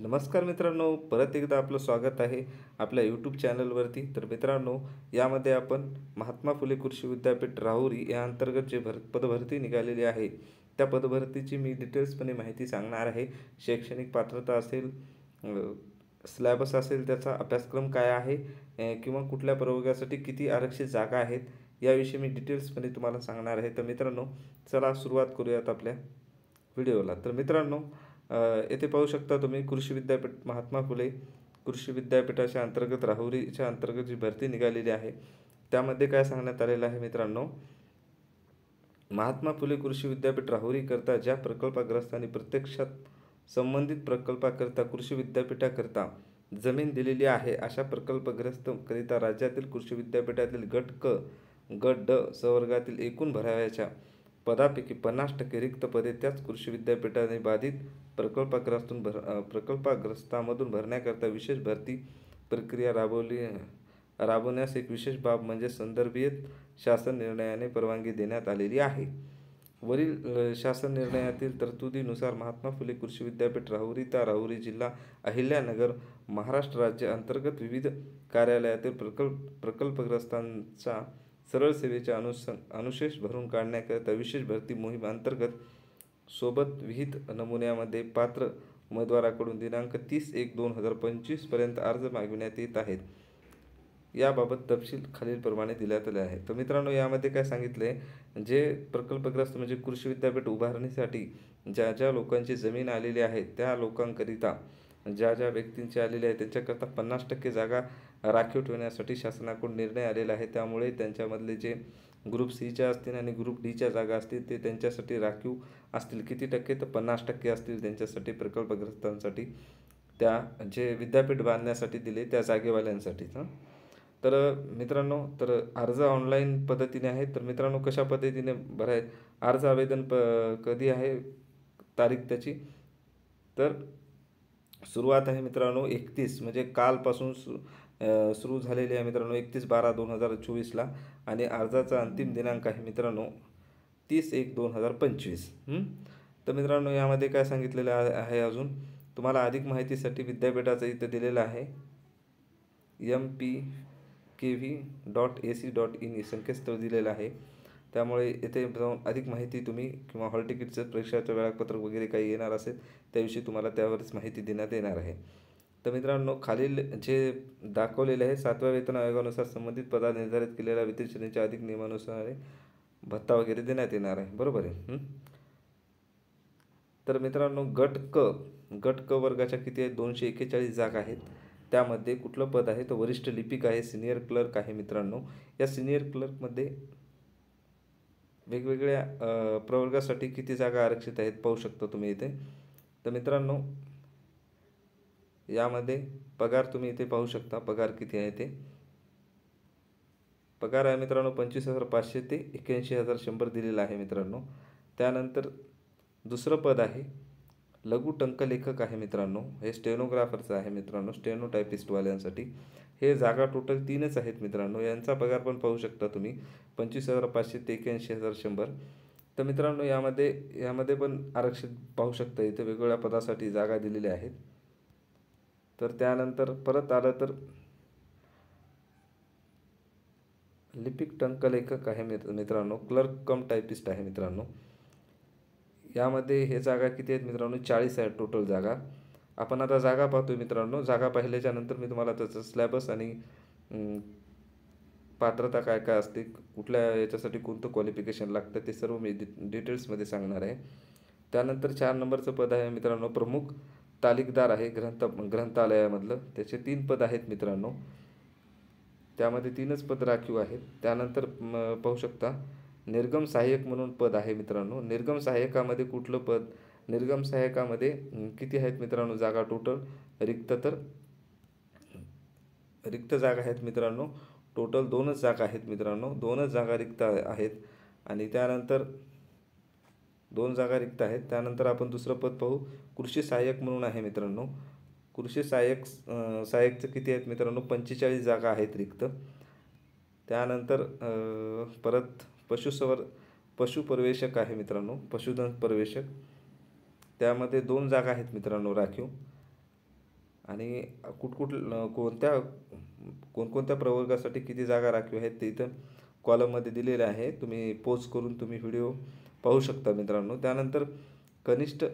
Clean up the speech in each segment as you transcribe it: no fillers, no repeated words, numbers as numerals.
नमस्कार मित्रांनो, परत एकदा आपलं स्वागत आहे आपल्या यूट्यूब चॅनलवरती. तर मित्रांनो, यामध्ये आपण महात्मा फुले कृषी विद्यापीठ राहुरी या अंतर्गत जे पदभरती निघालेली आहे, त्या पदभरतीची मी डिटेल्सपणे माहिती सांगणार आहे. शैक्षणिक पात्रता असेल, सिलॅबस असेल, त्याचा अभ्यासक्रम काय आहे, किंवा कुठल्या प्रवर्गासाठी किती आरक्षित जागा आहेत, याविषयी मी डिटेल्सपणे तुम्हाला सांगणार आहे. तर मित्रांनो, चला सुरुवात करूयात आपल्या व्हिडिओला. तर मित्रांनो, येथे पाहू शकता तुम्ही कृषी विद्यापीठ महात्मा फुले कृषी विद्यापीठाच्या अंतर्गत राहुरीच्या अंतर्गत जी भरती निघालेली आहे, त्यामध्ये काय सांगण्यात आलेलं आहे मित्रांनो, महात्मा फुले कृषी विद्यापीठ राहुरीकरता ज्या प्रकल्पग्रस्तांनी प्रत्यक्षात संबंधित प्रकल्पाकरिता कृषी विद्यापीठाकरिता जमीन दिलेली आहे, अशा प्रकल्पग्रस्तकरिता राज्यातील कृषी विद्यापीठातील गट क गट ड संवर्गातील एकूण भराव्याच्या पदापैकी 50% रिक्त पदे त्याच कृषी विद्यापीठाने बाधित प्रकल्पग्रस्तांमधून भरण्याकरता विशेष भरती प्रक्रिया राबवण्यास एक विशेष बाब म्हणजे संदर्भित शासन निर्णयाने परवानगी देण्यात आलेली आहे. वरील शासन निर्णयातील तरतुदीनुसार महात्मा फुले कृषी विद्यापीठ राहुरी ता राहुरी जिल्हा अहिल्यानगर महाराष्ट्र राज्य अंतर्गत विविध कार्यालयातील प्रकल्पग्रस्तांचा सरळ सेवेच्या अनुशेष भरून काढण्याकरिता विशेष भरती मोहीम अंतर्गत सोबत विहित नमुन्यामध्ये पात्र उमेदवाराकडून दिनांक 30/1/2025 पर्यंत अर्ज मागविण्यात येत आहेत. याबाबत तपशील खालीलप्रमाणे देण्यात आले आहे. तर मित्रांनो, यामध्ये काय सांगितले, जे प्रकल्पग्रस्त म्हणजे कृषी विद्यापीठ उभारणीसाठी ज्या ज्या लोकांची जमीन आलेली आहे, त्या लोकांकरिता ज्या ज्या व्यक्तींची आलेली आहे, त्यांच्याकरता 50% जागा राखीव ठेवण्यासाठी शासनाकडून निर्णय आलेला आहे. त्यामुळे त्यांच्यामधले जे ग्रुप सीच्या असतील आणि ग्रुप डीच्या जागा असतील, ते त्यांच्यासाठी राखीव असतील. किती टक्के? तर 50% असतील त्यांच्यासाठी, प्रकल्पग्रस्तांसाठी, त्या जे विद्यापीठ बांधण्यासाठी दिले त्या जागेवाल्यांसाठीच. तर मित्रांनो, तर अर्ज ऑनलाईन पद्धतीने आहे. तर मित्रांनो, कशा पद्धतीने अर्ज आवेदन कधी आहे, तारीख त्याची, तर सुरुवात आहे मित्रांनो 31 म्हणजे कालपासून सुरू झालेली आहे मित्रांनो, 31/12/2024ला. आणि अर्जाचा अंतिम दिनांक आहे मित्रांनो 30/1/2025. तर मित्रांनो, यामध्ये काय सांगितलेलं आहे, अजून तुम्हाला अधिक माहितीसाठी विद्यापीठाचं इथं दिलेलं आहे mpkv.ac.in हे संकेतस्थळ दिलेलं आहे. त्यामुळे येथे जाऊन अधिक माहिती तुम्ही, किंवा हॉल तिकीटचं परीक्षाचं वेळापत्रक वगैरे काही येणार असेल, त्याविषयी तुम्हाला त्यावरच माहिती देण्यात येणार आहे. तर मित्रांनो, खालील जे दाखवलेले आहे, 7व्या वेतन आयोगानुसार संबंधित पदावर निर्धारित केलेल्या वेतन श्रेणीच्या अधिक नियमानुसार भत्ता वगैरे देण्यात येणार आहे. बरोबर आहे. तर मित्रांनो, गट क वर्गाच्या किती आहेत? 241 जागा आहेत. त्यामध्ये कुठलं पद आहे? तर वरिष्ठ लिपिक आहे, सिनियर क्लर्क आहे मित्रांनो. या सिनियर क्लर्कमध्ये वेगवेगळ्या प्रवर्गासाठी किती जागा आरक्षित आहेत पाहू शकता तुम्ही इथे. तर मित्रांनो, यामध्ये पगार तुम्ही इथे पाहू शकता, पगार किती आहे ते. पगार आहे मित्रांनो 25,500 ते 81,100 दिलेला आहे मित्रांनो. त्यानंतर दुसरं पद आहे लघु टंकलेखक आहे मित्रांनो. हे स्टेनोग्राफरचं आहे मित्रांनो, स्टेनोटायपिस्टवाल्यांसाठी. हे जागा टोटल 3च आहेत मित्रांनो. यांचा पगार पण पाहू शकता तुम्ही, 25,500 ते 81,100. तर मित्रांनो, यामध्ये पण आरक्षित पाहू शकता, इथे वेगवेगळ्या पदासाठी जागा दिलेल्या आहेत. तर त्यानंतर परत आलं तर लिपिक टंकलेखक आहे मित्रांनो, क्लर्क कम टायपिस्ट आहे मित्रांनो. यामध्ये हे जागा किती आहेत मित्रांनो? 40 आहेत टोटल जागा. आपण आता जागा पाहतोय मित्रांनो. जागा पाहिल्याच्या नंतर मी तुम्हाला त्याचं सिलॅबस आणि पात्रता काय काय असते, कुठल्या याच्यासाठी कोणतं क्वालिफिकेशन लागतं, ते सर्व मी डिटेल्समध्ये सांगणार आहे. त्यानंतर 4 नंबरचं पद आहे मित्रांनो, प्रमुख तालीकदार आहे ग्रंथालयामधलं. त्याचे 3 पद आहेत मित्रांनो. त्यामध्ये 3च पद राखीव आहेत. त्यानंतर पाहू शकता निर्गम सहाय्यक म्हणून पद आहे मित्रांनो. निर्गम सहाय्यकामध्ये कुठलं पद? निर्गम सहाय्यकामध्ये किती आहेत मित्रांनो जागा टोटल? रिक्त जागा आहेत मित्रांनो. टोटल 2च जागा आहेत मित्रांनो. 2च जागा रिक्त आहेत. आणि त्यानंतर 2 जागा रिक्त आहेत. त्यानंतर आपण दुसरं पद पाहू, कृषी सहाय्यक म्हणून आहे मित्रांनो. कृषी सहाय्यकचं किती आहेत मित्रांनो? 45 जागा आहेत रिक्त. त्यानंतर परत पशुपर्यवेक्षक आहे मित्रांनो, पशुधन पर्यवेक्षक. त्यामध्ये 2 जागा आहेत मित्रांनो राखीव. आणि कोणत्या कोणकोणत्या प्रवर्गासाठी किती जागा राखीव आहेत ते इथं कॉलममध्ये दिलेले आहे. तुम्ही पोज करून तुम्ही व्हिडिओ पाहू शकता मित्रांनो. त्यानंतर कनिष्ठ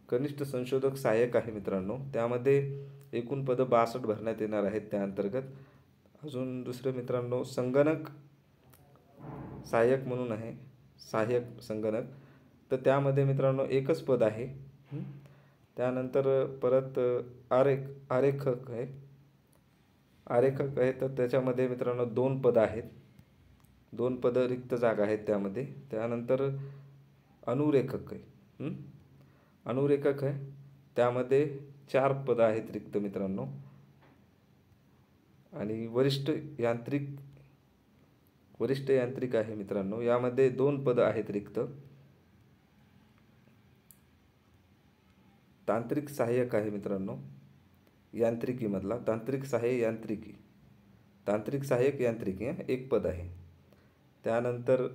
कनिष्ठ संशोधक सहाय्यक आहे मित्रांनो, त्यामध्ये एकूण पदं 62 भरण्यात येणार आहेत त्या अंतर्गत. अजून दुसरं मित्रांनो संगणक सहाय्यक म्हणून आहे, सहाय्यक संगणक, तर त्यामध्ये मित्रांनो एकच पद आहे. त्यानंतर परत आरेखक आहे, आरेखक आहे, तर त्याच्यामध्ये मित्रांनो 2 पदं आहेत, 2 पदं रिक्त जागा आहेत त्यामध्ये. त्यानंतर अनुरेखक आहे, अनुरेखक आहे, त्यामध्ये 4 पदं आहेत रिक्त मित्रांनो. आणि वरिष्ठ यांत्रिक आहे मित्रांनो, यामध्ये 2 पदं आहेत रिक्त. तांत्रिक सहाय्यक आहे मित्रांनो, यांत्रिकीमधला तांत्रिक सहाय्यक यांत्रिकी, तांत्रिक सहाय्यक यांत्रिकी 1 पद आहे. त्यानंतर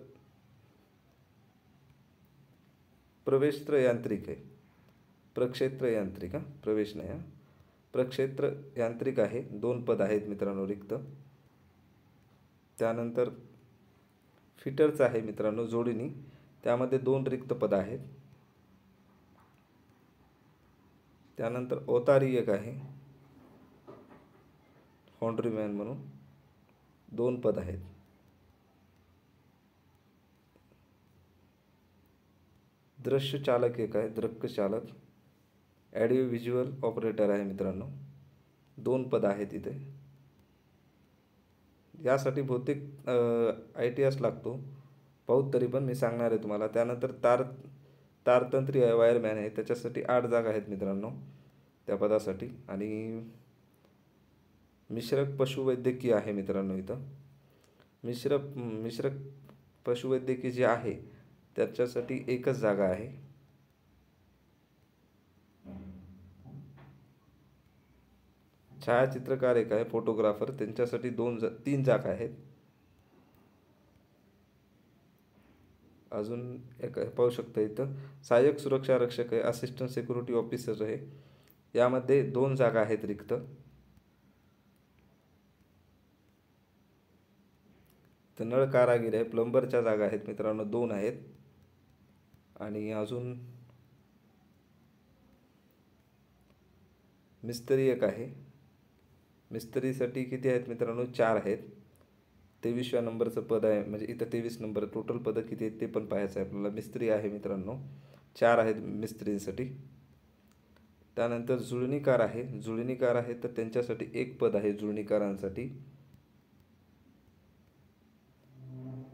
प्रवेशत्र यांत्रिक आहे, प्रक्षेत्र यांत्रिक, प्रवेश नाही, प्रक्षेत्र यांत्रिक आहे, 2 पद आहेत मित्रांनो रिक्त. त्यानंतर फिटरचं आहे मित्रांनो जोडणी, त्यामध्ये 2 रिक्त पदं आहेत. त्यानंतर अवतारी एक आहे, फाउंड्रीमॅन म्हणून 2 पद आहेत. दृश्य चालक एक आहे, दृक्क चालक, ॲडिओ व्हिज्युअल ऑपरेटर आहे मित्रांनो, 2 पदं आहेत इथे. यासाठी बहुतेक ITS लागतो, पाहूत तरी पण मी सांगणार आहे तुम्हाला. त्यानंतर तारतंत्री आहे, वायरमॅन आहे, त्याच्यासाठी 8 जागा आहेत मित्रांनो त्या पदासाठी. आणि मिश्रक पशुवैद्यकीय आहे मित्रांनो इथं, मिश्रक पशुवैद्यकीय जे आहे त्याच्यासाठी 1च जागा आहे. छायाचित्रकार एक आहे, फोटोग्राफर, त्यांच्यासाठी 3 जागा आहेत. अजून एक पाहू शकता इथं सहाय्यक सुरक्षा रक्षक आहे, असिस्टंट सिक्युरिटी ऑफिसर आहे, यामध्ये 2 जागा आहेत रिक्त. तर नळ कारागीर आहे, प्लंबरच्या जागा आहेत मित्रांनो, 2 आहेत. आणि अजून मिस्त्री एक आहे, मिस्त्रीसाठी किती आहेत मित्रांनो, 4 आहेत. 23व्या नंबरचं पद आहे, म्हणजे इथं 23 नंबर, टोटल पदं किती आहेत ते पण पाहायचं आहे आपल्याला. मिस्त्री आहे मित्रांनो, 4 आहेत मिस्त्रीसाठी. त्यानंतर जुळणीकार आहे, जुळणीकार आहे, तर त्यांच्यासाठी 1 पद आहे जुळणीकारांसाठी.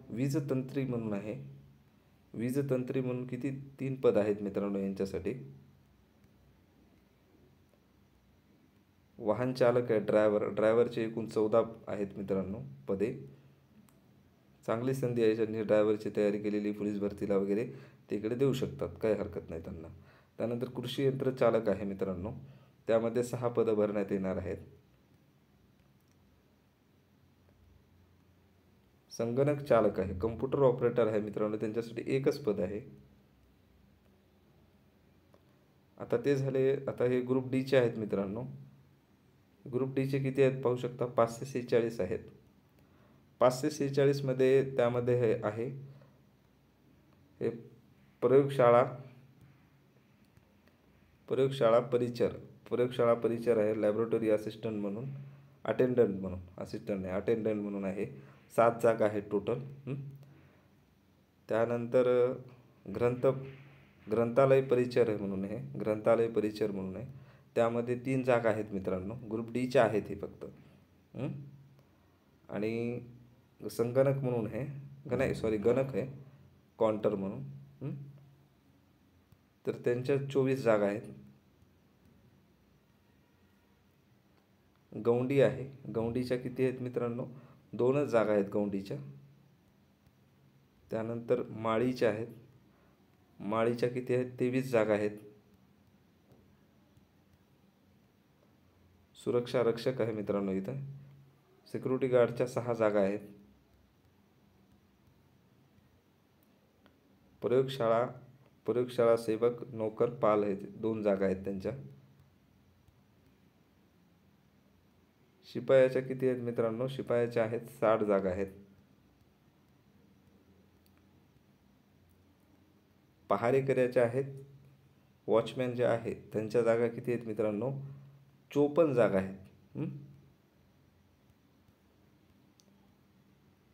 वीजतंत्री म्हणून आहे, वीजतंत्री म्हणून किती 3 पद आहेत मित्रांनो यांच्यासाठी. वाहन चालक आहे, ड्रायव्हरचे एकूण 14 आहेत मित्रांनो पदे. चांगली संधी आहे, ज्यांनी ड्रायव्हरची तयारी केलेली पोलीस भरतीला वगैरे तिकडे देऊ शकतात, काही हरकत नाही त्यांना. त्यानंतर कृषी यंत्र चालक आहे मित्रांनो, त्यामध्ये 6 पदं भरण्यात येणार आहेत. संगणक चालक आहे, कम्प्युटर ऑपरेटर आहे मित्रांनो, त्यांच्यासाठी 1च पद आहे. आता ते झाले. आता हे ग्रुप डीचे आहेत मित्रांनो, ग्रुप डीचे किती आहेत पाहू शकता, 546 आहेत. 546 मध्ये त्यामध्ये हे आहे, हे प्रयोगशाळा परिचर आहे, लॅबोरेटरी असिस्टंट म्हणून, अटेंडंट म्हणून, असिस्टंट नाही अटेंडंट म्हणून आहे, 7 जागा आहेत टोटल. त्यानंतर ग्रंथालय परिचर आहे म्हणून आहे, ग्रंथालय परिचर म्हणून आहे, त्यामध्ये 3 जागा आहेत मित्रांनो, ग्रुप डीच्या आहेत हे फक्त. आणि संगणक म्हणून आहे, गणक आहे, काउंटर म्हणून, तर त्यांच्या 24 जागा आहेत. गौंडी आहे, गौंडीच्या किती आहेत मित्रांनो, 2च जागा आहेत गौंडीच्या. त्यानंतर माळीच्या आहेत, माळीच्या किती आहेत, 23 जागा आहेत. सुरक्षा रक्षक आहे मित्रांनो इथं, सिक्युरिटी गार्डच्या 6 जागा आहेत. प्रयोगशाळा सेवक नोकर पाल आहेत, 2 जागा आहेत त्यांच्या. शिपायाच्या किती आहेत मित्रांनो? शिपायाच्या आहेत 60 जागा आहेत. पहारेकऱ्याच्या आहेत, वॉचमॅन जे आहेत त्यांच्या जागा किती आहेत मित्रांनो? 54 जागा आहेत.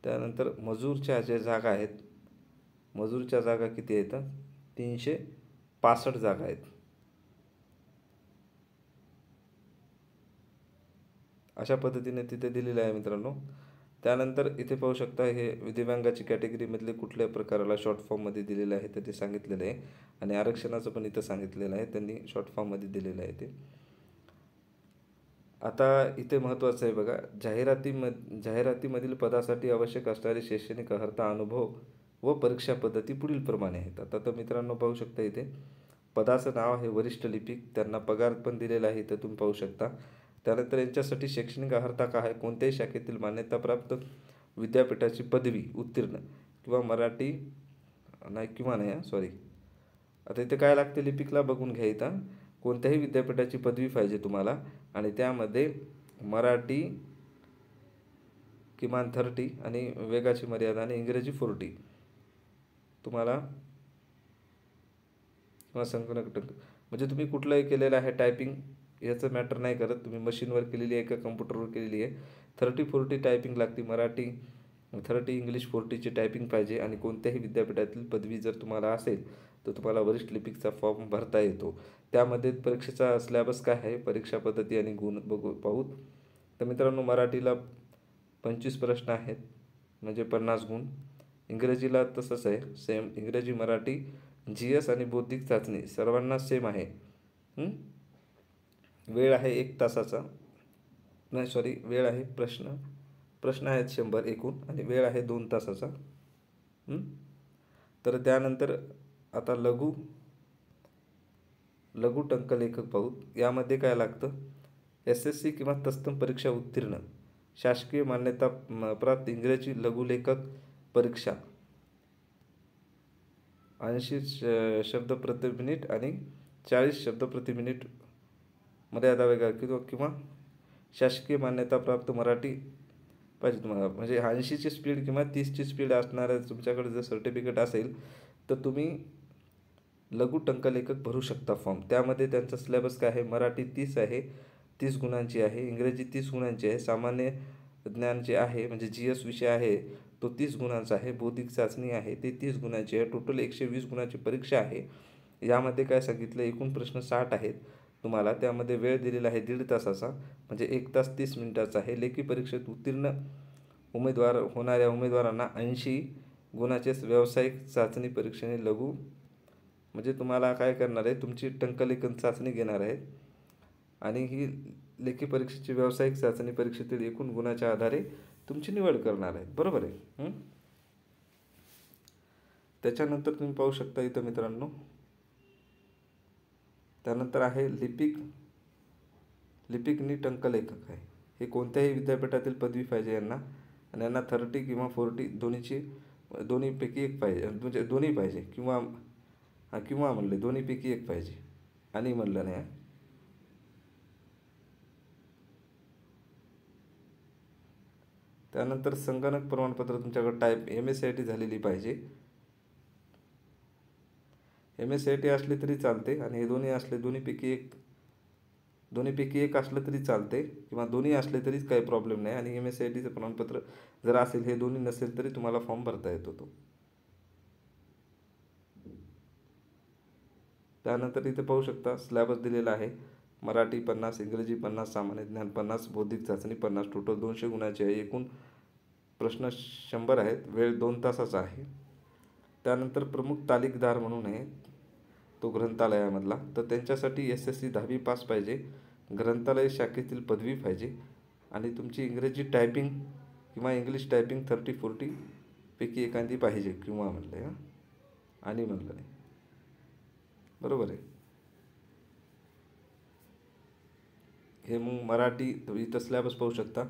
त्यानंतर मजूरच्या ज्या जागा आहेत, मजूरच्या जागा किती आहेत? 365 जागा आहेत. अशा पद्धतीने तिथे दिलेलं आहे मित्रांनो. त्यानंतर इथे पाहू शकता हे दिव्यांगाची कॅटेगरीमधले कुठल्या प्रकाराला शॉर्ट फॉर्ममध्ये दिलेलं आहे तर ते सांगितलेलं आहे. आणि आरक्षणाचं पण इथं सांगितलेलं आहे, त्यांनी शॉर्ट फॉर्ममध्ये दिलेलं आहे ते. आता इथे महत्त्वाचं आहे बघा, जाहिरातीमधील पदासाठी आवश्यक असणारे शैक्षणिक अर्हता, अनुभव व परीक्षा पद्धती पुढील प्रमाणे आहेत. आता तर मित्रांनो पाहू शकता इथे पदाचं नाव आहे वरिष्ठ लिपिक, त्यांना पगार पण दिलेला आहे इथं तुम्ही पाहू शकता. त्यानंतर यांच्यासाठी शैक्षणिक अर्हता काय आहे? कोणत्याही शाखेतील मान्यताप्राप्त विद्यापीठाची पदवी उत्तीर्ण किंवा मराठी सॉरी, आता इथे काय लागते लिपिकला बघून घ्या. इथं कोणत्याही विद्यापीठाची पदवी पाहिजे तुम्हाला आणि त्यामध्ये मराठी किमान 30 आणि वेगाची मर्यादा आणि इंग्रजी 40 तुम्हाला किंवा संगणक म्हणजे तुम्ही कुठलंही केलेलं आहे टायपिंग याचं मॅटर नाही करत, तुम्ही मशीनवर केलेली आहे का कम्प्युटरवर केलेली आहे. 30-40 टायपिंग लागते, मराठी 30 इंग्लिश 40ची टायपिंग पाहिजे आणि कोणत्याही विद्यापीठातील पदवी जर तुम्हाला असेल तर तुम्हाला वरिष्ठ लिपिकचा फॉर्म भरता येतो. त्यामध्ये परीक्षेचा सिलेबस काय आहे, परीक्षा पद्धती आणि गुण पाहू. तर मित्रांनो मराठीला 25 प्रश्न आहेत म्हणजे 50 गुण. इंग्रजीला तसंच आहे सेम, इंग्रजी मराठी GS आणि बौद्धिक चाचणी सर्वांना सेम आहे. वेळ आहे 1 तासाचा, नाही सॉरी वेळ आहे प्रश्न आहेत 100 एकूण आणि वेळ आहे 2 तासाचा. तर त्यानंतर आता लघु टंकलेखक पाहू. यामध्ये काय लागतं? SSC किंवा तत्सम परीक्षा उत्तीर्ण, शासकीय मान्यता प्राप्त इंग्रजी लघुलेखक परीक्षा 80 शब्द प्रति मिनिट आणि 40 शब्द प्रति मिनिट मर्यादा वेगळा किंवा शासकीय मान्यता प्राप्त मराठी पाहिजे तुम्हाला, म्हणजे 80ची स्पीड किंवा 30ची स्पीड असणाऱ्या तुमच्याकडे जर सर्टिफिकेट असेल तर तुम्ही लघु टंकलेखक भरू शकता फॉर्म. त्यामध्ये त्यांचा सिलेबस काय आहे? मराठी 30 आहे, 30 गुणांची आहे, इंग्रजी 30 गुणांची आहे, सामान्य ज्ञान जे आहे म्हणजे GS विषय आहे तो 30 गुणांचा आहे, बौद्धिक चाचणी आहे ते 30 गुणांची आहे, टोटल 120 गुणांची परीक्षा आहे. यामध्ये काय सांगितलं, एकूण प्रश्न 60 आहेत तुम्हाला. त्यामध्ये वेळ दिलेला आहे 1.5 तासाचा म्हणजे 1 तास 30 मिनिटाचा आहे. लेखी परीक्षेत उत्तीर्ण होणाऱ्या उमेदवारांना 80 गुणाचे व्यावसायिक चाचणी परीक्षेने म्हणजे तुम्हाला काय करणार आहे, तुमची टंकलेखन चाचणी घेणार आहेत आणि ही लेखी परीक्षेची व्यावसायिक चाचणी परीक्षेतील एकूण गुणाच्या आधारे तुमची निवड करणार आहेत. बरोबर आहे. त्याच्यानंतर तुम्ही पाहू शकता इथं मित्रांनो, त्यानंतर आहे लिपिकनी टंकलेखक आहे. हे कोणत्याही विद्यापीठातील पदवी पाहिजे यांना आणि यांना 30 किंवा 40 दोन्हीपैकी एक पाहिजे, म्हणजे दोन्ही पाहिजे किंवा म्हणले दोन्हीपैकी एक पाहिजे आणि म्हणलं नाही. त्यानंतर संगणक प्रमाणपत्र तुमच्याकडे टाईप MSCIT झालेली पाहिजे. MSCIT असली तरी चालते आणि हे दोन्ही असले दोन्हीपैकी एक असलं तरी चालते किंवा दोन्ही असले तरीच काही प्रॉब्लेम नाही. आणि MSCITचं प्रमाणपत्र जर असेल, हे दोन्ही नसेल तरी तुम्हाला फॉर्म भरता येतो तो. त्यानंतर इथे पाहू शकता सिलेबस दिलेला आहे. मराठी 50, इंग्रजी 50, सामान्य ज्ञान 50, बौद्धिक चाचणी 50, टोटल 200 गुणाचे आहे. एकूण प्रश्न 100 आहेत, वेळ 2 तासाचा आहे. त्यानंतर प्रमुख तालीकदार म्हणून आहे तो ग्रंथालयामधला, तर त्यांच्यासाठी SSC 10वी पास पाहिजे, ग्रंथालय शाखेतील पदवी पाहिजे आणि तुमची इंग्रजी टायपिंग किंवा इंग्लिश टायपिंग 30-40 पैकी एखादी पाहिजे किंवा म्हणलं आहे आणि म्हणलं नाही. बरोबर आहे. हे मग मराठी इथं सिलेबस पाहू शकता.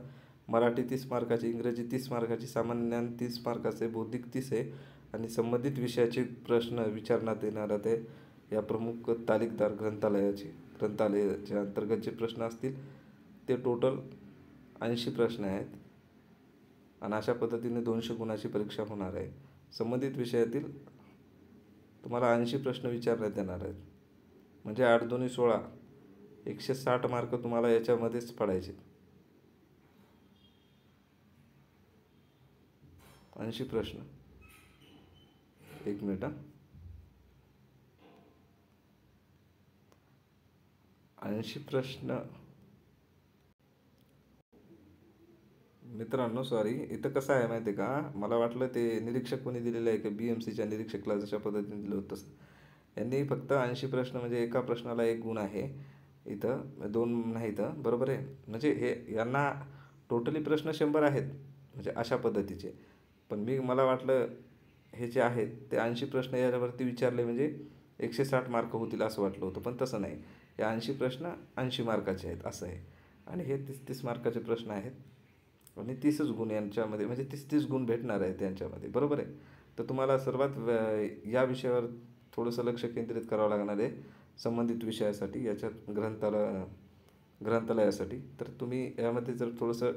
मराठी 30 मार्काची, इंग्रजी 30 मार्काची, सामान्य ज्ञान 30 मार्काचे, बौद्धिक 30 आहे आणि संबंधित विषयाचे प्रश्न विचारण्यात येणार ते या प्रमुख तालीकदार ग्रंथालयाच्या अंतर्गत जे प्रश्न असतील ते टोटल 80 प्रश्न आहेत आणि अशा पद्धतीने 200 गुणाची परीक्षा होणार आहे. संबंधित विषयातील तुम्हाला 80 प्रश्न विचारण्यात येणार आहेत. म्हणजे 8 दोन्ही 16, 160 मार्क तुम्हाला याच्यामध्येच पडायचे. 80 प्रश्न. एक मिनिट. 80 प्रश्न मित्रांनो, सॉरी, इथं कसं आहे माहिती आहे का, मला वाटलं ते निरीक्षक कोणी दिलेलं आहे की BMCच्या निरीक्षकला जशा पद्धतीने दिलं होतं तसं. यांनी फक्त 80 प्रश्न म्हणजे एका प्रश्नाला 1 गुण आहे. इथं 2 नाही, इथं बरोबर आहे. म्हणजे हे यांना टोटली प्रश्न 100 आहेत म्हणजे अशा पद्धतीचे. पण मला वाटलं हे जे आहेत ते 80 प्रश्न याच्यावरती विचारले म्हणजे 160 मार्क होतील असं वाटलं होतं, पण तसं नाही. हे 80 प्रश्न 80 मार्काचे आहेत असं आहे. आणि हे 30-30 मार्काचे प्रश्न आहेत आणि 30च गुण यांच्यामध्ये, म्हणजे 30-30 गुण भेटणार आहेत त्यांच्यामध्ये, बरोबर आहे. तर तुम्हाला सर्वात या विषयावर थोडंसं लक्ष केंद्रित करावं लागणार आहे संबंधित विषयासाठी, याच्यात ग्रंथालयासाठी. तर तुम्ही यामध्ये जर थोडंसं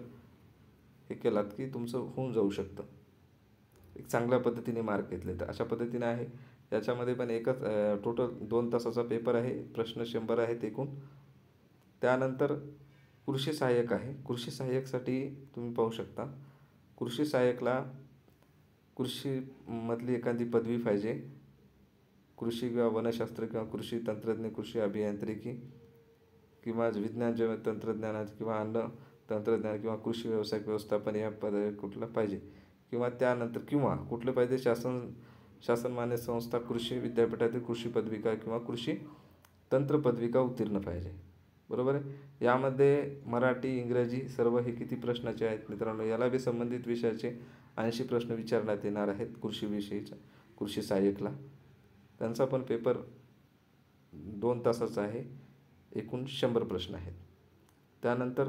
हे केलात की तुमचं होऊन जाऊ शकतं, एक चांगल्या पद्धतीने मार्क घेतले तर. अशा पद्धतीने आहे. याच्यामध्ये पण एकच टोटल 2 तासाचा पेपर आहे. प्रश्न 100 आहेत एकूण. त्यानंतर कृषी सहाय्यक आहे. कृषी सहाय्यकसाठी तुम्ही पाहू शकता, कृषी सहाय्यकला कृषीमधली एखादी पदवी पाहिजे. कृषी किंवा वनशास्त्र किंवा कृषी तंत्रज्ञ, कृषी अभियांत्रिकी किंवा विज्ञान तंत्रज्ञानाचे किंवा अन्न तंत्रज्ञान किंवा कृषी व्यावसायिक व्यवस्थापन या पदवी कुठलं पाहिजे. किंवा त्यानंतर कुठलं पाहिजे, शासनमान्य संस्था, कृषी विद्यापीठातील कृषी पदविका किंवा कृषी तंत्र पदविका उत्तीर्ण पाहिजे, बरोबर आहे. यामध्ये मराठी, इंग्रजी सर्व हे किती प्रश्नाचे आहेत मित्रांनो. याला बी संबंधित विषयाचे 80 प्रश्न विचारण्यात येणार आहेत कृषीविषयीच्या. कृषी सहाय्यकला त्यांचा पण पेपर 2 तासाचा आहे. एकूण 100 प्रश्न आहेत. त्यानंतर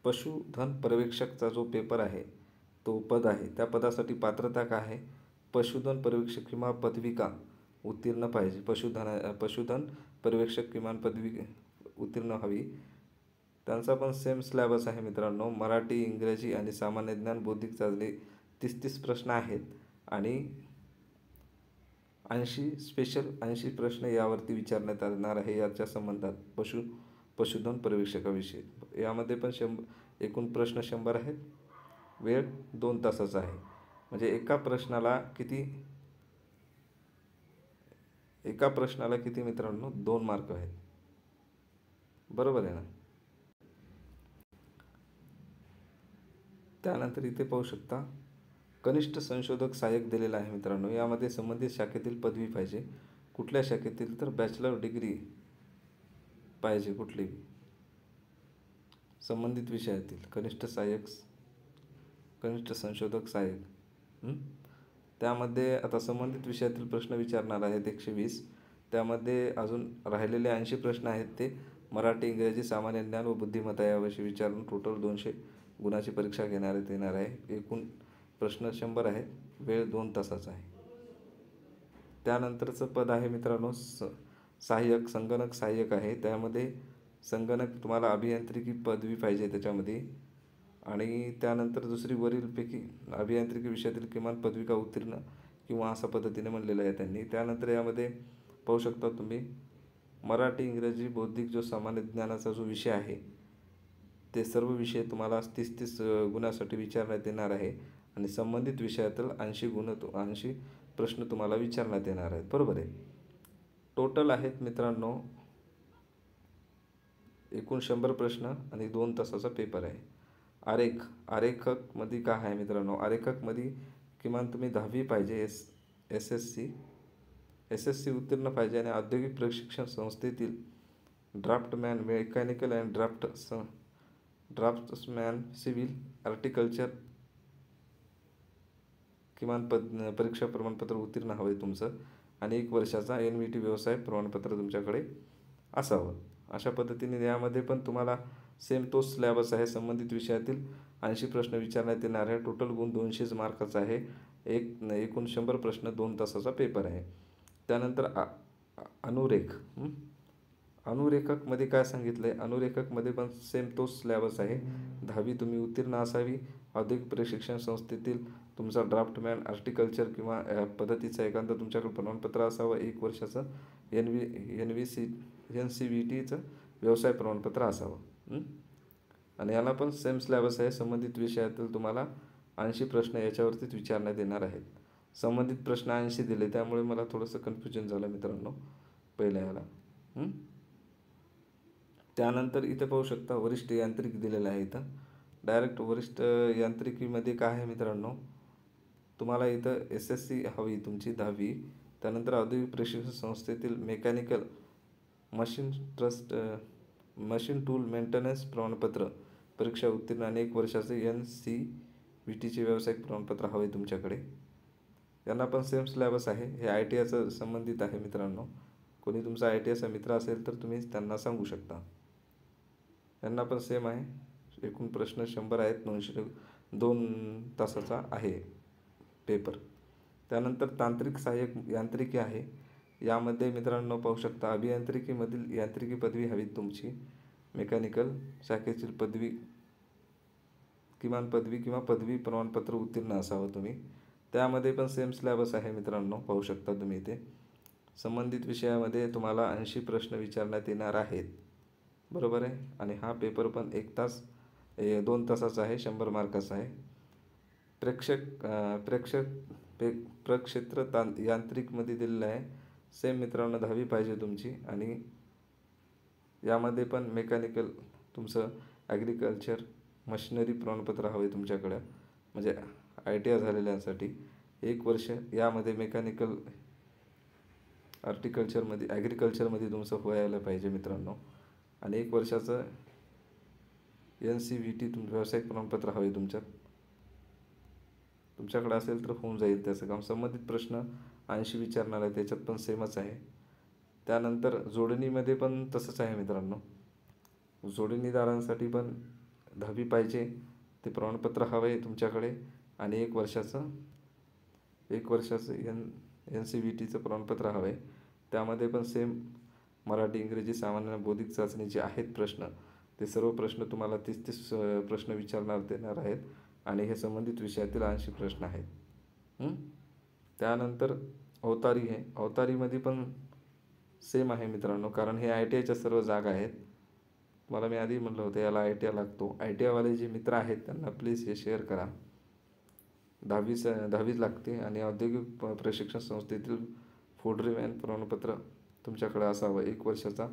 पशुधन पर्यवेक्षकचा जो पेपर आहे, तो पद आहे, त्या पदासाठी पात्रता काय आहे, पशुधन पर्यवेक्षक किंवा पदविका उत्तीर्ण पाहिजे. पशुधन पर्यवेक्षक किमान पदवी उत्तीर्ण हवी. त्यांचा पण सेम सिलेबस आहे मित्रांनो. मराठी, इंग्रजी आणि सामान्य ज्ञान, बौद्धिक चाचणी 30-30 प्रश्न आहेत आणि 80 प्रश्न यावरती विचारण्यात येणार आहे याच्या संबंधात पशुधन पर्यवेक्षकाविषयी. यामध्ये पण एकूण प्रश्न 100 आहेत. वेळ 2 तासाचा आहे. म्हणजे एका प्रश्नाला किती मित्रांनो, 2 मार्क आहेत, बरोबर आहे ना. त्यानंतर इथे पाहू शकता कनिष्ठ संशोधक सहाय्यक दिलेला आहे मित्रांनो. यामध्ये संबंधित शाखेतील पदवी पाहिजे. कुठल्या शाखेतील, तर बॅचलर डिग्री पाहिजे कुठली संबंधित विषयातील. कनिष्ठ संशोधक सहाय्यक. त्यामध्ये आता संबंधित विषयातील प्रश्न विचारणार आहेत 120. त्यामध्ये अजून राहिलेले 80 प्रश्न आहेत ते मराठी, इंग्रजी, सामान्य ज्ञान व बुद्धिमत्ता याविषयी विचारून टोटल 200 गुणाची परीक्षा येणार आहे. एकूण प्रश्न 100 आहेत. वेळ 2 तासाचा आहे. त्यानंतरचं पद आहे मित्रांनो संगणक सहाय्यक आहे. त्यामध्ये संगणक तुम्हाला अभियांत्रिकी पदवी पाहिजे त्याच्यामध्ये. आणि त्यानंतर दुसरी वरीलपैकी अभियांत्रिकी विषयातील किमान पदविका उत्तीर्ण किंवा अशा पद्धतीने म्हणलेलं आहे त्यांनी. त्यानंतर यामध्ये पाहू शकता तुम्ही मराठी, इंग्रजी, बौद्धिक जो सामान्य ज्ञानाचा जो विषय आहे ते सर्व विषय तुम्हाला 30-30 गुणासाठी विचारण्यात येणार आहे. आणि संबंधित विषयातील 80 प्रश्न तुम्हाला विचारण्यात येणार आहेत, बरोबर आहे. टोटल आहेत मित्रांनो एकूण 100 प्रश्न आणि 2 तासाचा पेपर आहे. आरेखकमध्ये काय आहे मित्रांनो, आरेखकमध्ये किमान तुम्ही 10वी पाहिजे, SSC उत्तीर्ण पाहिजे आणि औद्योगिक प्रशिक्षण संस्थेतील ड्राफ्टमॅन, मेकॅनिकल अँड ड्राफ्ट्समॅन, सिव्हिल, आर्टिकल्चर किमान परीक्षा प्रमाणपत्र उत्तीर्ण हवं आहे तुमचं. आणि 1 वर्षाचा NVT व्यवसाय प्रमाणपत्र तुमच्याकडे असावं. अशा पद्धतीने यामध्ये पण तुम्हाला सेम तोच सिलेबस आहे. संबंधित विषयातील 80 प्रश्न विचारण्यात येणार आहे. टोटल गुण 200 मार्काचा आहे. एकूण 100 प्रश्न 2 तासाचा पेपर आहे. त्यानंतर अनुरेखकमध्ये काय सांगितलं आहे, अनुरेखकमध्ये पण सेम तोच सिलॅबस आहे. 10वी तुम्ही उत्तीर्ण असावी. औद्योगिक प्रशिक्षण संस्थेतील तुमचा ड्राफ्टमॅन आर्टिकल्चर किंवा पद्धतीचं एखादं तुमच्याकडे प्रमाणपत्र असावं. 1 वर्षाचं NCVTचं व्यवसाय प्रमाणपत्र असावं. आणि याला पण सेम सिलॅबस आहे. संबंधित विषयातील तुम्हाला 80 प्रश्न याच्यावरतीच विचारण्यात येणार आहेत. संबंधित प्रश्न 80 दिले, त्यामुळे मला थोडंसं कन्फ्युजन झालं मित्रांनो पहिल्या याला. त्यानंतर इथं पाहू शकता वरिष्ठ यांत्रिक दिलेलं आहे. इथं डायरेक्ट वरिष्ठ यांत्रिकीमध्ये काय आहे मित्रांनो, तुम्हाला इथं SSC हवी तुमची 10वी. त्यानंतर औद्योगिक प्रशिक्षण संस्थेतील मेकॅनिकल मशीन टूल मेंटेनन्स प्रमाणपत्र परीक्षा उत्तीर्ण आणि 1 वर्षाचे NCVTचे व्यावसायिक प्रमाणपत्र हवे तुमच्याकडे. यांना पण सेम सिलॅबस आहे. हे ITIचं संबंधित आहे मित्रांनो. कोणी तुमचा ITIचा मित्र असेल तर तुम्ही त्यांना सांगू शकता. यांना पण सेम आहे. एकूण प्रश्न 100 आहेत. 2 तासाचा आहे पेपर. त्यानंतर तांत्रिक सहाय्यक यांत्रिकी आहे. यामध्ये मित्रांनो पाहू शकता अभियांत्रिकीमधील यांत्रिकी पदवी हवी तुमची. मेकॅनिकल शाखेतील पदवी, किमान पदवी किंवा पदवी प्रमाणपत्र उत्तीर्ण असावं तुम्ही. त्यामध्ये पण सेम सिलॅबस आहे मित्रांनो, पाहू शकता तुम्ही इथे. संबंधित विषयामध्ये तुम्हाला 80 प्रश्न विचारण्यात येणार आहेत. बरोबर आहे. आणि हा पेपर पण 2 तासाचा आहे. 100 मार्काचा आहे. प्रक्षेत्र यांत्रिकमध्ये दिलेलं आहे. सेम मित्रांनो 10वी पाहिजे तुमची. आणि यामध्ये पण मेकॅनिकल तुमचं ॲग्रिकल्चर मशिनरी प्रमाणपत्र हवे तुमच्याकडं, म्हणजे ITI झालेल्यांसाठी. 1 वर्ष यामध्ये मेकॅनिकल ॲग्रिकल्चरमध्ये तुमचं व्हायला पाहिजे मित्रांनो. आणि 1 वर्षाचं NCVT व्यावसायिक प्रमाणपत्र हवे तुमच्याकडे असेल तर होऊन जाईल त्याचं काम. संबंधित प्रश्न 80 विचारणार आहे, त्याच्यात पण सेमच आहे. त्यानंतर जोडणीमध्ये पण तसंच आहे मित्रांनो. जोडणीदारांसाठी पण 10वी पाहिजे, ते प्रमाणपत्र हवं आहे तुमच्याकडे. आणि 1 वर्षाचं NCVTचं प्रमाणपत्र हवं आहे. त्यामध्ये पण सेम मराठी, इंग्रजी, सामान्य, बौद्धिक चाचणी जे आहेत प्रश्न, ते सर्व प्रश्न तुम्हाला 30 प्रश्न देणार आहेत. आणि हे संबंधित विषयातील 80 प्रश्न आहेत. त्यानंतर अवतारी आहे. अवतारीमध्ये पण सेम आहे मित्रांनो, कारण हे ITIच्या सर्व जागा आहेत. मला मी आधी म्हटलं होतं याला ITI लागतो. ITIवाले जे मित्र आहेत त्यांना प्लीज हे शेअर करा. 10वीच लागते. आणि औद्योगिक प्रशिक्षण संस्थेतील फोर्ड्रीमॅन प्रमाणपत्र तुमच्याकडे असावं. 1 वर्षाचा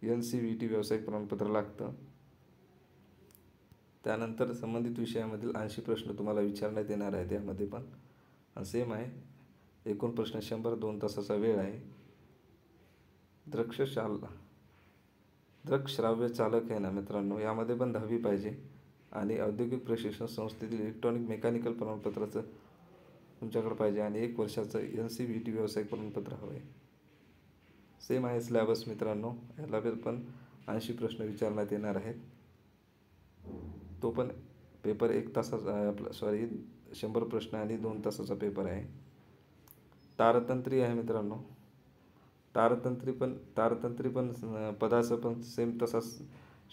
NCVT व्यावसायिक प्रमाणपत्र लागतं. त्यानंतर संबंधित विषयामधील 80 प्रश्न तुम्हाला विचारण्यात येणार आहेत. यामध्ये पण सेम आहे. एकूण प्रश्न 100, 2 तासाचा वेळ आहे. दृकश्राव्य चालक आहे ना मित्रांनो, यामध्ये पण 10वी पाहिजे. आणि औद्योगिक प्रशिक्षण संस्थेतील इलेक्ट्रॉनिक मेकॅनिकल प्रमाणपत्राचं तुमच्याकडे पाहिजे. आणि 1 वर्षाचं NCVT व्यावसायिक प्रमाणपत्र हवं आहे. सेम आहे सिलॅबस मित्रांनो. याला पण 80 प्रश्न विचारण्यात येणार आहेत. तो पण पेपर 1 तासाचा 100 प्रश्न आणि 2 तासाचा पेपर आहे. तारतंत्री आहे मित्रांनो. तारतंत्री पण पदाचं पण सेम तसाच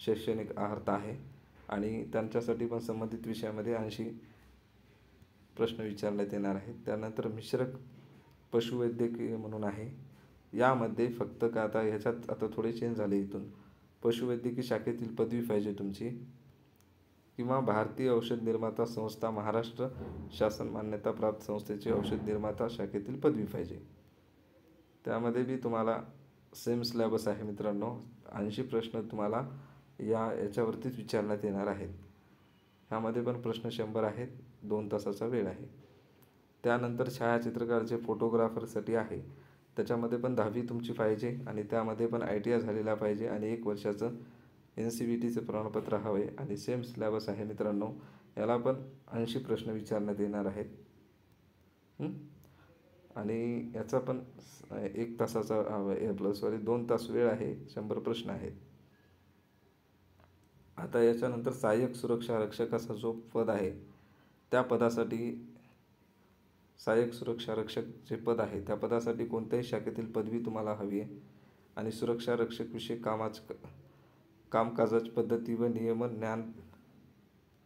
शैक्षणिक अर्थ आहे. आणि त्यांच्यासाठी पण संबंधित विषयामध्ये 80 प्रश्न विचारण्यात येणार आहेत. त्यानंतर मिश्रक पशुवैद्यकीय म्हणून आहे. यामध्ये फक्त का ह्याच्यात थोडे चेंज झाले. इथून पशुवैद्यकीय शाखेतील पदवी पाहिजे तुमची, किंवा भारतीय औषध निर्माता संस्था, महाराष्ट्र शासन मान्यताप्राप्त संस्थेची औषध निर्माता शाखेतील पदवी पाहिजे. त्यामध्ये बी तुम्हाला सेम सिलॅबस आहे मित्रांनो. 80 प्रश्न तुम्हाला याच्यावरतीच विचारण्यात येणार आहेत. ह्यामध्ये पण प्रश्न 100 आहेत. 2 तासाचा वेळ आहे. त्यानंतर छायाचित्रकार जे फोटोग्राफरसाठी आहे, त्याच्यामध्ये पण 10वी तुमची पाहिजे. आणि त्यामध्ये पण ITI झालेला पाहिजे. आणि 1 वर्षाचं NCVTचं प्रमाणपत्र हवं आहे. आणि सेम सिलॅबस आहे मित्रांनो. याला पण 80 प्रश्न विचारण्यात येणार आहेत. आणि याचा पण 1 तासाचा 2 तास वेळ आहे. 100 प्रश्न आहेत. आता याच्यानंतर सहाय्यक सुरक्षा रक्षकाचा जो पद आहे, त्या पदासाठी सहाय्यक सुरक्षा रक्षक जे पद आहे, त्या पदासाठी कोणत्याही शाखेतील पदवी तुम्हाला हवी आहे. आणि सुरक्षा रक्षक विषय कामकाजाची पद्धती व नियमन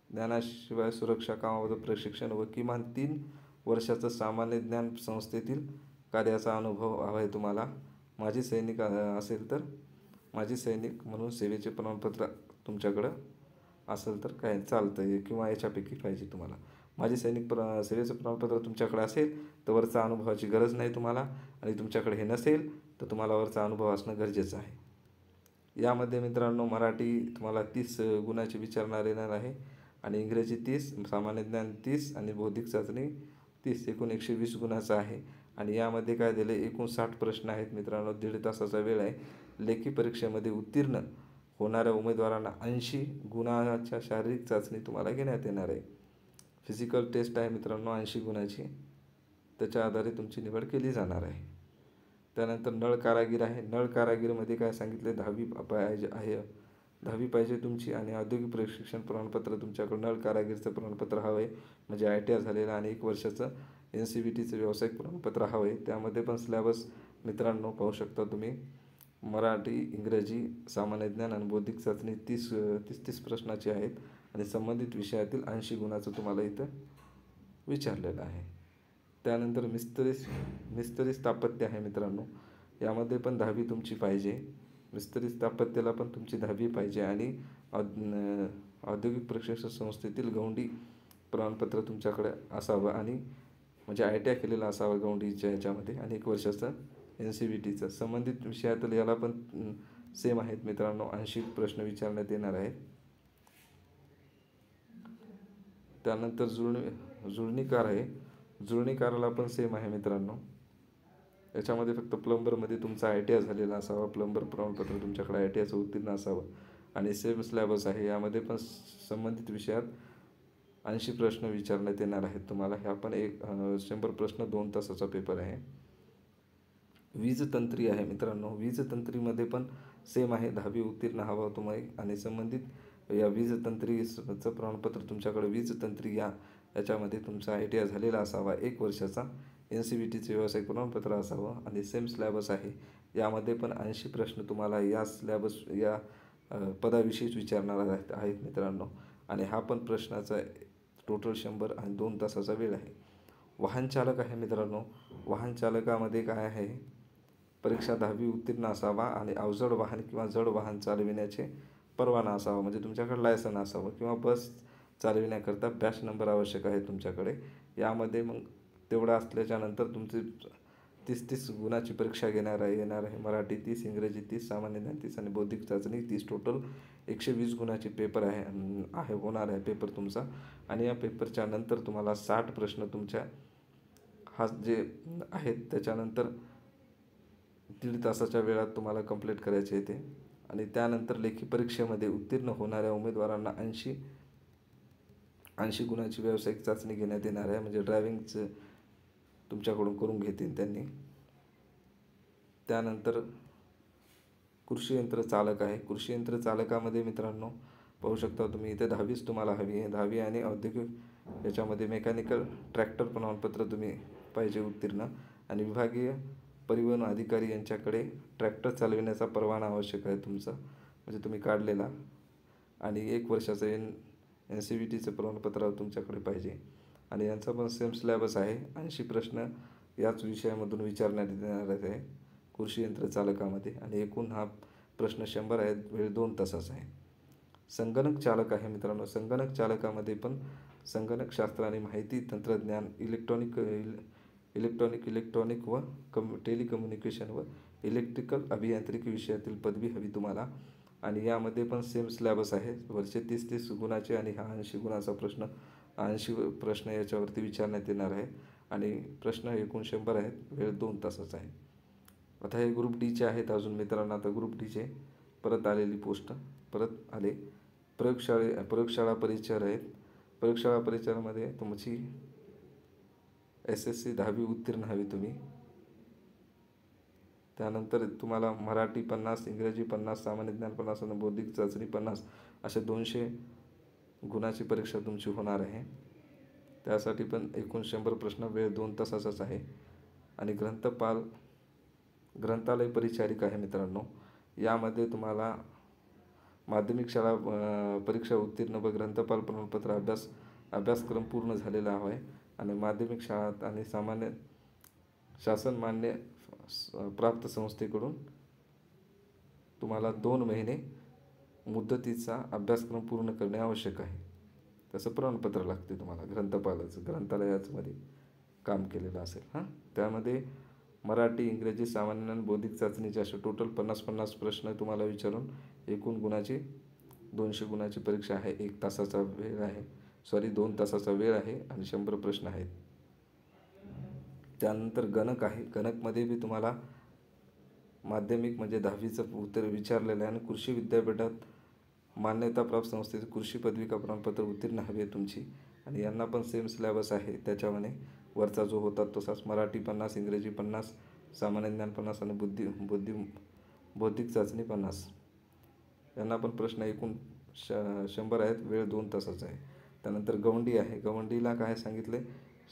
ज्ञानाशिवाय सुरक्षा कामाबद्दल प्रशिक्षण व किमान 3 वर्षाचं सामान्य ज्ञान संस्थेतील कार्याचा अनुभव हवा आहे तुम्हाला. माजी सैनिक असेल तर माजी सैनिक म्हणून सेवेचे प्रमाणपत्र तुमच्याकडं असेल तर काय चालतं आहे, किंवा याच्यापैकी पाहिजे तुम्हाला. माजी सैनिक सेवेचं प्रमाणपत्र तुमच्याकडे असेल तर वरचा अनुभवाची गरज नाही तुम्हाला, आणि तुमच्याकडे हे नसेल तर तुम्हाला वरचा अनुभव असणं गरजेचं आहे. यामध्ये मित्रांनो मराठी तुम्हाला 30 गुणाची विचारणार येणार आहे, आणि इंग्रजी 30, सामान्य ज्ञान 30 आणि बौद्धिक चाचणी 30, एकूण 120 गुणाचं आहे. आणि यामध्ये काय दिले, एकूण 60 प्रश्न आहेत मित्रांनो. 1.5 तासाचा वेळ आहे. लेखी परीक्षेमध्ये उत्तीर्ण होणाऱ्या उमेदवारांना 80 गुणाच्या शारीरिक चाचणी तुम्हाला घेण्यात येणार आहे. फिजिकल टेस्ट आहे मित्रांनो 80 गुणाची, त्याच्या आधारे तुमची निवड केली जाणार आहे. त्यानंतर नळ कारागीर आहे. नळ कारागीरमध्ये काय सांगितले, 10वी पाहिजे तुमची, आणि औद्योगिक प्रशिक्षण प्रमाणपत्र तुमच्याकडे नळ कारागीरचं प्रमाणपत्र हवं आहे, म्हणजे ITI झालेलं, आणि 1 वर्षाचं NCVTचं व्यावसायिक प्रमाणपत्र हवं आहे. त्यामध्ये पण सिलॅबस मित्रांनो पाहू शकता तुम्ही. मराठी, इंग्रजी, सामान्य ज्ञान आणि बौद्धिक चाचणी 30 प्रश्नाची आहेत, आणि संबंधित विषयातील 80 गुणाचं तुम्हाला इथं विचारलेलं आहे. त्यानंतर मिस्त्री स्थापत्य आहे मित्रांनो. यामध्ये पण 10वी तुमची पाहिजे. मिस्त्री स्थापत्याला पण तुमची 10वी पाहिजे, आणि औद्योगिक प्रशिक्षण संस्थेतील गौंडी प्रमाणपत्र तुमच्याकडे असावं, आणि म्हणजे ITI केलेलं असावं गौंडीच्या ह्याच्यामध्ये, आणि 1 वर्षाचं NCVTचं. संबंधित विषयातील याला पण सेम आहेत मित्रांनो, 80 प्रश्न विचारण्यात येणार आहेत. त्यानंतर जुळणीकार आहे. जुळणीकाराला पण सेम आहे मित्रांनो. याच्यामध्ये फक्त प्लंबरमध्ये तुमचा ITI झालेला असावा, प्लंबर प्रमाणपत्र तुमच्याकडे ITIचं उत्तीर्ण असावं, आणि सेम सिलॅबस आहे. यामध्ये पण संबंधित विषयात 80 प्रश्न विचारण्यात येणार आहेत तुम्हाला. ह्या पण 100 प्रश्न 2 तासाचा पेपर आहे. वीजतंत्री आहे मित्रांनो. वीजतंत्रीमध्ये पण सेम आहे, 10वी उत्तीर्ण हवा तुम्हाला, आणि संबंधित या वीजतंत्रीचं प्रमाणपत्र तुमच्याकडे वीजतंत्री याच्यामध्ये तुमचा ITI झालेला असावा, 1 वर्षाचा NCVTचं व्यावसायिक प्रमाणपत्र असावं, आणि सेम सिलॅबस आहे. यामध्ये पण 80 प्रश्न तुम्हाला या पदाविषयीच विचारणार आहेत मित्रांनो, आणि हा पण प्रश्नाचा टोटल 100 आणि 2 तासाचा वेळ आहे. वाहन चालक आहे मित्रांनो. वाहन चालकामध्ये काय आहे, परीक्षा 10वी उत्तीर्ण असावा, आणि अवजड वाहन किंवा जड वाहन चालविण्याचे परवाना असावा, म्हणजे तुमच्याकडे लायसन असावं, किंवा बस चालविण्याकरता बॅच नंबर आवश्यक आहे तुमच्याकडे. यामध्ये मग तेवढं असल्याच्यानंतर तुमची 30 गुणाची परीक्षा येणार आहे. मराठी 30, इंग्रजी 30, सामान्य ज्ञान 30 आणि बौद्धिक चाचणी 30, टोटल 120 गुणाची पेपर होणार आहे पेपर तुमचा. आणि या पेपरच्या नंतर तुम्हाला 60 प्रश्न तुमच्या जे आहेत त्याच्यानंतर 1.5 तासाच्या वेळात तुम्हाला कंप्लीट करायचे येते. आणि त्यानंतर लेखी परीक्षेमध्ये उत्तीर्ण होणाऱ्या उमेदवारांना 80 गुणाची व्यावसायिक चाचणी घेण्यात येणार आहे, म्हणजे ड्रायव्हिंगचं तुमच्याकडून करून घेतील त्यांनी. त्यानंतर कृषी यंत्र चालक आहे. कृषी यंत्र चालकामध्ये मित्रांनो पाहू शकता तुम्ही, इथे 10वीच तुम्हाला हवी आहे. 10वी आणि औद्योगिक याच्यामध्ये मेकॅनिकल ट्रॅक्टर प्रमाणपत्र तुम्ही पाहिजे उत्तीर्ण, आणि विभागीय परिवहन अधिकारी यांच्याकडे ट्रॅक्टर चालविण्याचा परवाना आवश्यक आहे तुमचा, म्हणजे तुम्ही काढलेला, आणि 1 वर्षाचं NCVTचं प्रमाणपत्र तुमच्याकडे पाहिजे. आणि यांचा पण सेम सिलॅबस आहे. 80 प्रश्न याच विषयामधून विचारण्यात येणार आहे कृषी यंत्र चालकामध्ये, आणि एकूण हा प्रश्न 100 आहेत. वेळ 2 तासाचा आहे. संगणक चालक आहे मित्रांनो. संगणक चालकामध्ये पण संगणक शास्त्र आणि माहिती तंत्रज्ञान, इलेक्ट्रॉनिक व टेलिकम्युनिकेशन व इलेक्ट्रिकल अभियांत्रिकी विषयातील पदवी हवी तुम्हाला. आणि यामध्ये पण सेम सिलॅबस आहे. वरचे 30 गुणाचे, आणि हा 80 गुणाचा प्रश्न 80 प्रश्न याच्यावरती विचारण्यात येणार आहे, आणि प्रश्न एकूण 100 आहेत. वेळ 2 तासाचा आहे. आता हे ग्रुप डीचे आहेत अजून मित्रांनो. आता ग्रुप डीचे परत आलेली पोस्ट परत आले. प्रयोगशाळा परिचर आहेत. प्रयोगशाळा परिचरामध्ये तुमची SSC 10वी उत्तीर्ण हवी तुम्ही. त्यानंतर तुम्हाला मराठी 50, इंग्रजी 50, सामान्य ज्ञान 50 आणि बौद्धिक चाचणी 50 अशा 200 गुणाची परीक्षा तुमची होणार आहे. त्यासाठी पण एकूण 100 प्रश्न, वेळ 2 तासाचाच आहे. आणि ग्रंथपाल ग्रंथालय परिचारिका आहे मित्रांनो. यामध्ये तुम्हाला माध्यमिक शाळा परीक्षा उत्तीर्ण व ग्रंथपाल प्रमाणपत्र अभ्यासक्रम पूर्ण झालेला आहे आणि माध्यमिक शाळा आणि सामान्य शासन मान्य प्राप्त संस्थेकडून तुम्हाला 2 महिने मुदतीचा अभ्यासक्रम पूर्ण करणे आवश्यक आहे. तसं प्रमाणपत्र लागते तुम्हाला ग्रंथपालाचं, ग्रंथालयामध्ये काम केलेलं असेल. त्यामध्ये मराठी, इंग्रजी, सामान्य ज्ञान, बौद्धिक चाचणीचे असे टोटल 50 प्रश्न तुम्हाला विचारून एकूण गुणाची 200 गुणाची परीक्षा आहे. 1 तासाचा वेळ आहे, 2 तासाचा वेळ आहे आणि 100 प्रश्न आहेत. त्यानंतर गणक आहे. गणकमध्ये बी तुम्हाला माध्यमिक म्हणजे 10वीचं उत्तर विचारलेलं आहे आणि कृषी विद्यापीठात मान्यताप्राप्त संस्थेचे कृषी पदविका प्रमाणपत्र उत्तीर्ण हवी आहे तुमची आणि यांना पण सेम सिलेबस आहे. त्याच्यामध्ये वरचा जो होता तसाच मराठी 50, इंग्रजी 50, सामान्य ज्ञान 50 आणि बौद्धिक चाचणी 50. यांना पण प्रश्न एकूण 100 आहेत. वेळ 2 तासाचा आहे. त्यानंतर गवंडी आहे. गवंडीला काय सांगितले,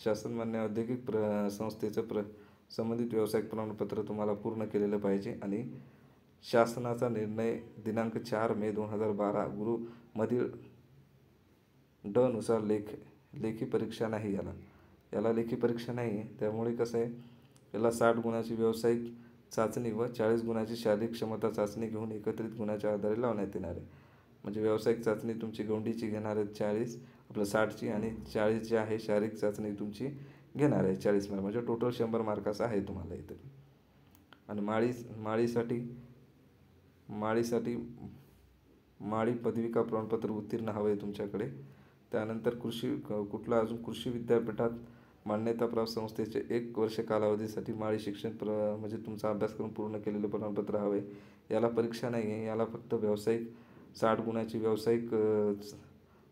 शासनमान्य औद्योगिक संस्थेचं संबंधित व्यावसायिक प्रमाणपत्र तुम्हाला पूर्ण केलेलं पाहिजे आणि शासनाचा निर्णय दिनांक 4 मे 2012 गुरुमधील ड नुसार लेखी परीक्षा नाही. याला लेखी परीक्षा नाही आहे. त्यामुळे कसं आहे, याला 60 गुणाची व्यावसायिक चाचणी व 40 गुणाची शारीरिक क्षमता चाचणी घेऊन एकत्रित गुणाच्या आधारे लावण्यात येणार आहे. म्हणजे व्यावसायिक चाचणी तुमची गवंडीची घेणार आहे 40, 60ची आणि 40 जी आहे शारीरिक चाचणी तुमची घेणार आहे 40 मार्क. म्हणजे टोटल 100 मार्काचा आहे तुम्हाला इथे. आणि माळी पदविका प्रमाणपत्र उत्तीर्ण हवं आहे तुमच्याकडे. त्यानंतर कृषी विद्यापीठात मान्यताप्राप्त संस्थेचे 1 वर्ष कालावधीसाठी माळी शिक्षण म्हणजे तुमचा अभ्यासक्रम पूर्ण केलेलं प्रमाणपत्र हवं आहे. याला परीक्षा नाही आहे. याला फक्त व्यावसायिक 60 गुणाची व्यावसायिक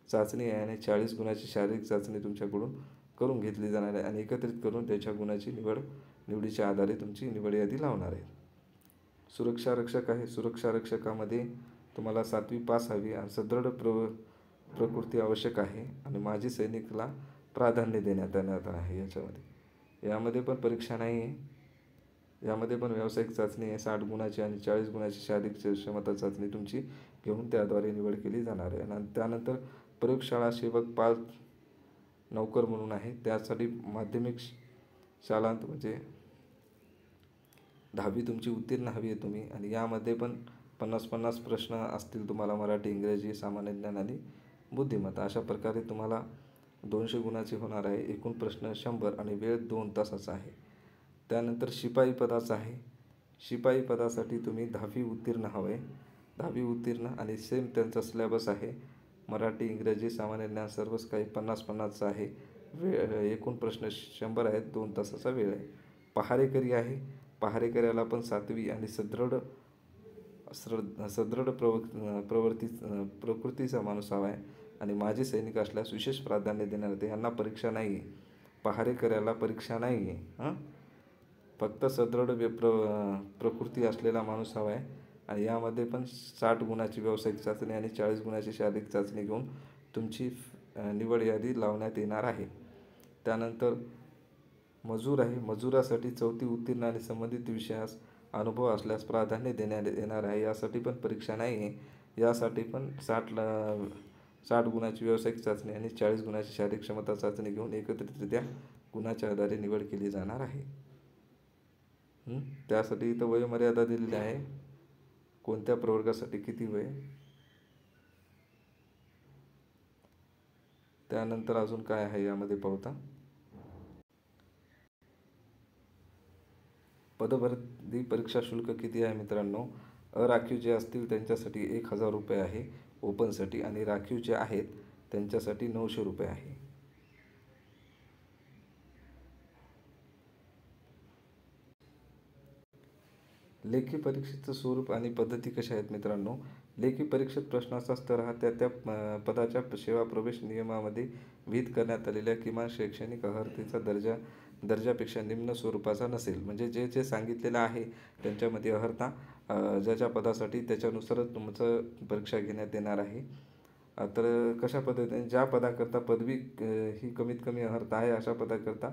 चाचणी आहे आणि 40 गुणाची शारीरिक चाचणी तुमच्याकडून करून घेतली जाणार आहे आणि एकत्रित करून त्याच्या गुणाची निवडीच्या आधारे तुमची निवड यादी लावणार आहे. सुरक्षा रक्षक आहे. सुरक्षा रक्षकामध्ये तुम्हाला 7वी पास हवी आणि सदृढ प्रकृती आवश्यक आहे आणि माजी सैनिकला प्राधान्य देण्यात येणार आहे. यामध्ये पण परीक्षा नाही आहे. यामध्ये पण व्यावसायिक चाचणी आहे 60 गुणाची आणि 40 गुणाची शारीरिक क्षमता चाचणी तुमची घेऊन त्याद्वारे निवड केली जाणार आहे. आणि त्यानंतर प्रयोगशाळा सेवक 5 नौकर म्हणून आहे. त्यासाठी माध्यमिक शालांत म्हणजे 10वी तुमची उत्तीर्ण हवी आहे तुम्ही आणि यामध्ये पण 50 प्रश्न असतील तुम्हाला मराठी, इंग्रजी, सामान्य ज्ञान आणि बुद्धिमत्ता. अशा प्रकारे तुम्हाला 200 गुणाचे होणार आहे. एकूण प्रश्न 100 आणि वेळ 2 तासाचा आहे. त्यानंतर शिपाई पदाचा आहे. शिपाई पदासाठी तुम्ही 10वी उत्तीर्ण हवं आहे. 10वी उत्तीर्ण आणि सेम त्यांचा सिलेबस आहे. मराठी, इंग्रजी, सामान्य ज्ञान सर्वच काही 50चा आहे. एकूण प्रश्न 100 आहेत. 2 तासाचा वेळ आहे. पहारेकरी आहे. पहारेकऱ्याला पण 7वी आणि सदृढ प्रकृतीचा माणूस हवा आहे आणि माजी सैनिक असल्यास विशेष प्राधान्य देणार आहे. यांना परीक्षा नाही आहे. पहारेकऱ्याला परीक्षा नाही आहे. फक्त सदृढ प्रकृती असलेला माणूस हवा आहे आणि यामध्ये पण 60 गुणाची व्यावसायिक चाचणी आणि 40 गुणाची शारीरिक चाचणी घेऊन तुमची निवड यादी लावण्यात येणार आहे. त्यानंतर मजूर आहे. मजुरासाठी 4थी उत्तीर्ण आणि संबंधित विषयास अनुभव असल्यास प्राधान्य देण्यात येणार आहे. यासाठी पण परीक्षा नाही आहे. यासाठी पण 60 गुणाची व्यावसायिक चाचणी आणि 40 गुणाची शारीरिक क्षमता चाचणी घेऊन एकत्रितरित्या गुणाच्या आधारे निवड केली जाणार आहे. त्यासाठी इथं वयोमर्यादा दिलेली आहे. कोणत्या प्रवर्गासाठी किती वय. त्यानंतर अजून काय आहे यामध्ये पाहता. पदभरती परीक्षा शुल्क किती आहे मित्रांनो. अराखीव जे असतील त्यांच्यासाठी 1000 रुपये आहे ओपनसाठी आणि राखीव जे आहेत त्यांच्यासाठी 900 रुपये आहे. लेखी परीक्षेचं स्वरूप आणि पद्धती कशा आहेत मित्रांनो. लेखी परीक्षेत प्रश्नाचा स्तर हा त्या पदाच्या सेवा प्रवेश नियमामध्ये विहित करण्यात आलेल्या किमान शैक्षणिक अर्हतेचा दर्जापेक्षा निम्न स्वरूपाचा नसेल. म्हणजे जे सांगितलेलं आहे त्यांच्यामध्ये अर्हता ज्याच्या पदासाठी त्याच्यानुसारच तुमचं परीक्षा घेण्यात येणार आहे. तर कशा पद्धतीने ज्या पदाकरता पदवी ही कमीत कमी अर्हता आहे अशा पदाकरता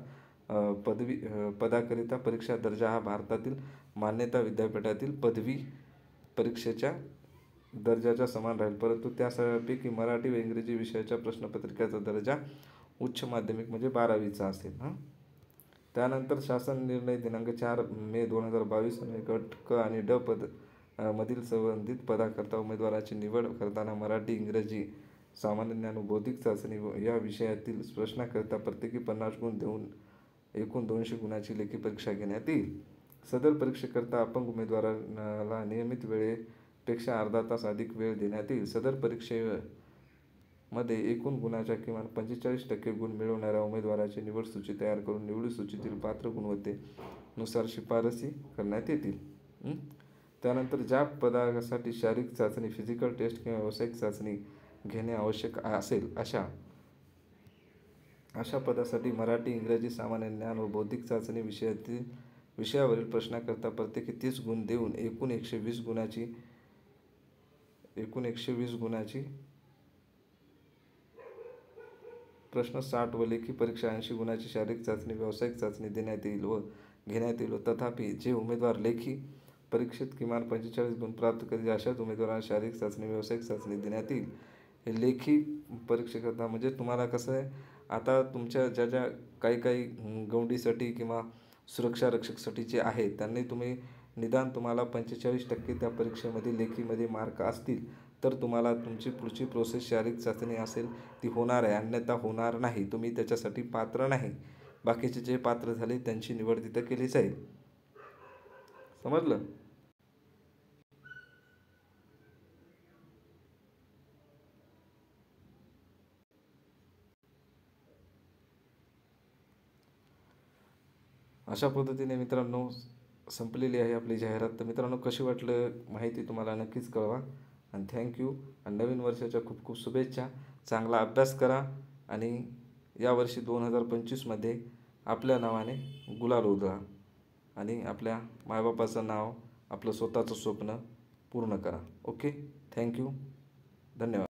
पदाकरिता परीक्षा दर्जा हा भारतातील मान्यता विद्यापीठातील पदवी परीक्षेच्या दर्जाच्या समान राहील, परंतु त्यापैकी मराठी व इंग्रजी विषयाच्या प्रश्नपत्रिकेचा दर्जा उच्च माध्यमिक म्हणजे 12वीचा असेल. त्यानंतर शासन निर्णय दिनांक 4 मे 2022 गट क आणि ड मधील संबंधित पदाकरता उमेदवाराची निवड करताना मराठी, इंग्रजी, सामान्य ज्ञान व बौद्धिक चाचणी या विषयातील प्रश्नाकरिता प्रत्येकी 50 गुण देऊन एकूण 200 गुणाची लेखी परीक्षा घेण्यात येईल. सदर परीक्षेकरता अपंग उमेदवाराला नियमित वेळेपेक्षा अर्धा तास अधिक वेळ देण्यात येईल. सदर परीक्षेमध्ये एकूण गुणाच्या किमान 45% गुण मिळवणाऱ्या उमेदवाराची निवड सूची तयार करून निवड सूचीतील पात्र गुणवत्तेनुसार शिफारसी करण्यात येतील. त्यानंतर ज्या पदासाठी शारीरिक चाचणी, फिजिकल टेस्ट किंवा व्यावसायिक चाचणी घेणे आवश्यक असेल अशा पदासाठी मराठी, इंग्रजी, सामान्य ज्ञान व बौद्धिक चाचणी विषयावरील प्रश्नाकरता प्रत्येकी 30 गुण देऊन एकूण 120 गुणाची प्रश्न 60 व लेखी परीक्षा 80 गुणाची शारीरिक चाचणी, व्यावसायिक चाचणी देण्यात येईल व घेण्यात येईल. तथापि जे उमेदवार लेखी परीक्षेत किमान 45 गुण प्राप्त करतील अशाच उमेदवारांना शारीरिक चाचणी, व्यावसायिक चाचणी देण्यात येईल. हे लेखी परीक्षेकरता म्हणजे तुम्हाला कसं आहे, आता तुमच्या ज्या काही गौंडीसाठी किंवा सुरक्षा रक्षकसाठी जे आहे त्यांनी निदान तुम्हाला 45% त्या परीक्षेमध्ये लेखीमध्ये मार्क असतील तर तुम्हाला तुमची पुढची प्रोसेस शारीरिक चाचणी असेल ती होणार आहे, अन्यथा होणार नाही. तुम्ही त्याच्यासाठी पात्र नाही. बाकीचे जे पात्र झाले त्यांची निवड तिथं केली जाईल. समजलं? अशा पद्धतीने मित्रांनो संपलेली आहे आपली जाहिरात. तर मित्रांनो कशी वाटलं माहिती तुम्हाला नक्कीच कळवा आणि थँक्यू. आणि नवीन वर्षाच्या खूप खूप शुभेच्छा. चांगला अभ्यास करा आणि यावर्षी 2025मध्ये आपल्या नावाने गुलाल उधळा आणि आपल्या मायबापाचं नाव, आपलं स्वतःचं स्वप्न पूर्ण करा. ओके, थँक्यू, धन्यवाद.